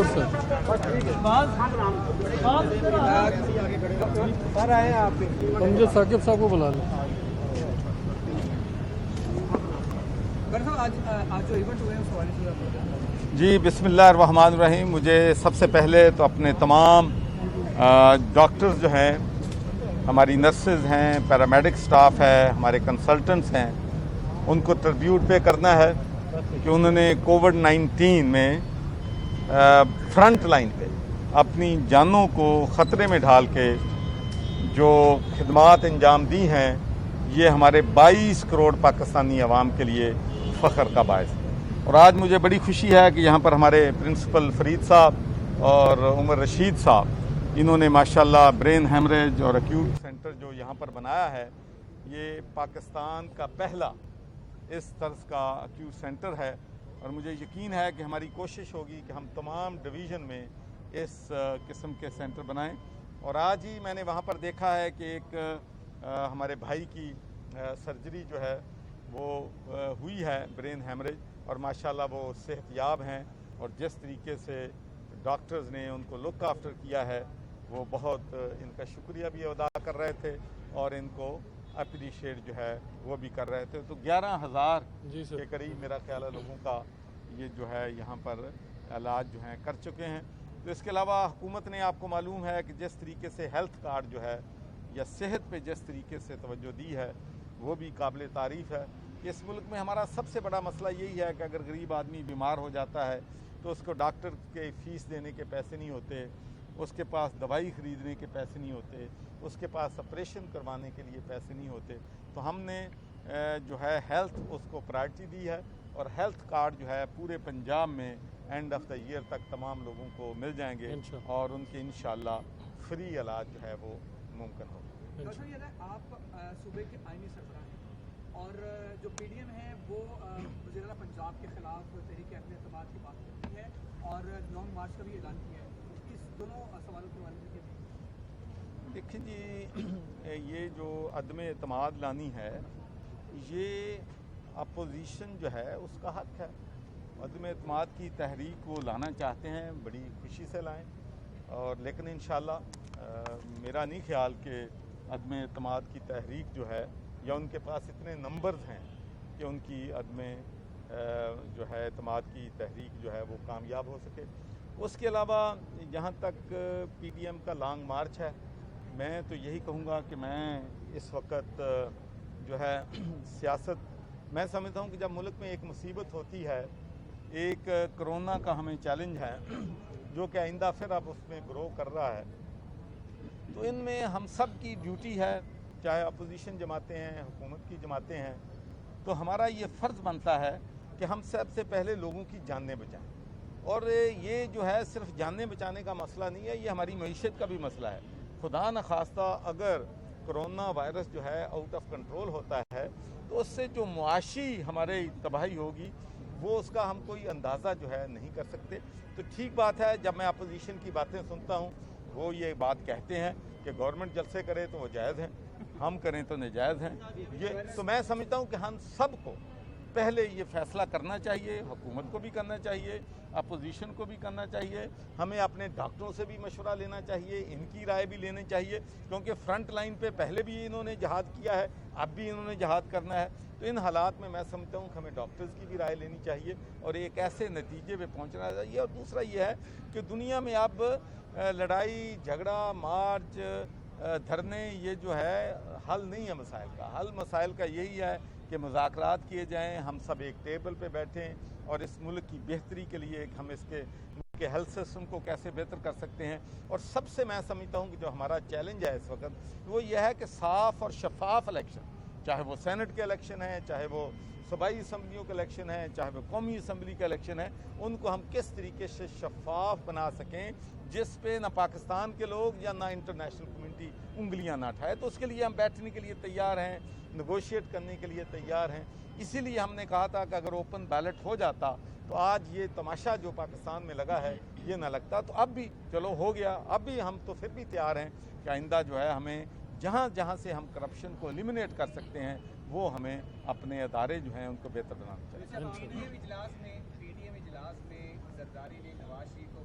شکر سر. مجھے ثاقب صاحب کو بلا لیں. جی بسم اللہ الرحمن الرحیم. مجھے سب سے پہلے تو اپنے تمام ڈاکٹرز جو ہیں، ہماری نرسز ہیں، پیرامیڈک سٹاف ہے، ہمارے کنسلٹنٹس ہیں، ان کو ٹریبیوٹ پے کرنا ہے کہ انہوں نے کووڈ-19 میں فرنٹ لائن پہ اپنی جانوں کو خطرے میں ڈال کے جو خدمات انجام دی ہیں، یہ ہمارے 22 کروڑ پاکستانی عوام کے لیے فخر کا باعث ہے. اور آج مجھے بڑی خوشی ہے کہ یہاں پر ہمارے پرنسپل فرید صاحب اور عمر رشید صاحب، انہوں نے ماشاءاللہ برین ہیمریج اور ایکیوٹ سینٹر جو یہاں پر بنایا ہے، یہ پاکستان کا پہلا اس طرز کا ایکیوٹ سینٹر ہے. اور مجھے یقین ہے کہ ہماری کوشش ہوگی کہ ہم تمام ڈویژن میں اس قسم کے سینٹر بنائیں. اور آج ہی میں نے وہاں پر دیکھا ہے کہ ایک ہمارے بھائی کی سرجری جو ہے وہ ہوئی ہے، برین ہیمریج، اور ماشاءاللہ وہ صحت یاب ہیں. اور جس طریقے سے ڈاکٹرز نے ان کو لک آفٹر کیا ہے، وہ بہت ان کا شکریہ بھی ادا کر رہے تھے اور ان کو اپریشیٹ جو ہے وہ بھی کر رہے تھے. تو 11,000 کے قریب میرا خیال ہے لوگوں کا یہ جو ہے یہاں پر علاج جو ہیں کر چکے ہیں. تو اس کے علاوہ حکومت نے، آپ کو معلوم ہے کہ جس طریقے سے ہیلتھ کارڈ جو ہے یا صحت پہ جس طریقے سے توجہ دی ہے، وہ بھی قابل تعریف ہے. اس ملک میں ہمارا سب سے بڑا مسئلہ یہی ہے کہ اگر غریب آدمی بیمار ہو جاتا ہے تو اس کو ڈاکٹر کے فیس دینے کے پیسے نہیں ہوتے، اس کے پاس دوائی خریدنے کے پیسے نہیں ہوتے، اس کے پاس آپریشن کروانے کے لیے پیسے نہیں ہوتے. تو ہم نے جو ہے ہیلتھ اس کو پرائرٹی دی ہے، اور ہیلتھ کارڈ جو ہے پورے پنجاب میں اینڈ آف دا ایئر تک تمام لوگوں کو مل جائیں گے اور ان کے انشاءاللہ فری علاج جو ہے وہ ممکن ہوگا. ڈاکٹر یہ ہے، آپ صوبے کے آئینی سربراہ ہیں اور جو پی ڈی ایم ہے وہ وزیر اعلیٰ پنجاب کے خلاف تحریک اہل اعتماد کی بات کرتی ہے اور لانگ مارچ کا بھی اعلان کیا ہے. اس دونوں سوالوں کے بارے میں دیکھیں جی، یہ جو عدم اعتماد لانی ہے، یہ اپوزیشن جو ہے اس کا حق ہے. عدم اعتماد کی تحریک وہ لانا چاہتے ہیں، بڑی خوشی سے لائیں. اور لیکن انشاءاللہ میرا نہیں خیال کہ عدم اعتماد کی تحریک جو ہے، یا ان کے پاس اتنے نمبرز ہیں کہ ان کی عدم جو ہے اعتماد کی تحریک جو ہے وہ کامیاب ہو سکے. اس کے علاوہ جہاں تک پی ڈی ایم کا لانگ مارچ ہے، میں تو یہی کہوں گا کہ میں اس وقت جو ہے سیاست، میں سمجھتا ہوں کہ جب ملک میں ایک مصیبت ہوتی ہے، ایک کرونا کا ہمیں چیلنج ہے جو کہ آئندہ پھر اب اس میں گرو کر رہا ہے، تو ان میں ہم سب کی ڈیوٹی ہے، چاہے اپوزیشن جماعتیں ہیں، حکومت کی جماعتیں ہیں، تو ہمارا یہ فرض بنتا ہے کہ ہم سب سے پہلے لوگوں کی جانیں بچائیں. اور یہ جو ہے صرف جانیں بچانے کا مسئلہ نہیں ہے، یہ ہماری معیشت کا بھی مسئلہ ہے. خدا نخواستہ اگر کرونا وائرس جو ہے آؤٹ آف کنٹرول ہوتا ہے تو اس سے جو معاشی ہمارے تباہی ہوگی وہ اس کا ہم کوئی اندازہ جو ہے نہیں کر سکتے. تو ٹھیک بات ہے، جب میں اپوزیشن کی باتیں سنتا ہوں وہ یہ بات کہتے ہیں کہ گورنمنٹ جلسے کرے تو وہ جائز ہیں، ہم کریں تو ناجائز ہیں. تو میں سمجھتا ہوں کہ ہم سب کو پہلے یہ فیصلہ کرنا چاہیے، حکومت کو بھی کرنا چاہیے، اپوزیشن کو بھی کرنا چاہیے. ہمیں اپنے ڈاکٹروں سے بھی مشورہ لینا چاہیے، ان کی رائے بھی لینی چاہیے، کیونکہ فرنٹ لائن پہ پہلے بھی انہوں نے جہاد کیا ہے، اب بھی انہوں نے جہاد کرنا ہے. تو ان حالات میں سمجھتا ہوں کہ ہمیں ڈاکٹرز کی بھی رائے لینی چاہیے اور ایک ایسے نتیجے پہ پہنچنا چاہیے. اور دوسرا یہ ہے کہ دنیا میں اب لڑائی جھگڑا مارچ دھرنے یہ جو ہے حل نہیں ہے مسائل کا. حل مسائل کا یہی ہے کہ مذاکرات کیے جائیں، ہم سب ایک ٹیبل پہ بیٹھیں اور اس ملک کی بہتری کے لیے ہم اس کے ہیلتھ سسٹم کو کیسے بہتر کر سکتے ہیں. اور سب سے میں سمجھتا ہوں کہ جو ہمارا چیلنج ہے اس وقت وہ یہ ہے کہ صاف اور شفاف الیکشن، چاہے وہ سینٹ کے الیکشن ہیں، چاہے وہ صوبائی اسمبلیوں کے الیکشن ہیں، چاہے وہ قومی اسمبلی کے الیکشن ہیں، ان کو ہم کس طریقے سے شفاف بنا سکیں جس پہ نہ پاکستان کے لوگ یا نہ انٹرنیشنل کمیونٹی انگلیاں نہ اٹھائے. تو اس کے لیے ہم بیٹھنے کے لیے تیار ہیں، نیگوشیٹ کرنے کے لیے تیار ہیں. اسی لیے ہم نے کہا تھا کہ اگر اوپن بیلٹ ہو جاتا تو آج یہ تماشا جو پاکستان میں لگا ہے یہ نہ لگتا. تو اب بھی چلو ہو گیا، اب بھی ہم تو پھر بھی تیار ہیں کہ آئندہ جو ہے ہمیں جہاں جہاں سے ہم کرپشن کو ایلیمنیٹ کر سکتے ہیں وہ ہمیں اپنے ادارے جو ہیں ان کو بہتر بنانا چاہیے. پی ڈی ایم اجلاس میں زرداری نے نواز شریف کو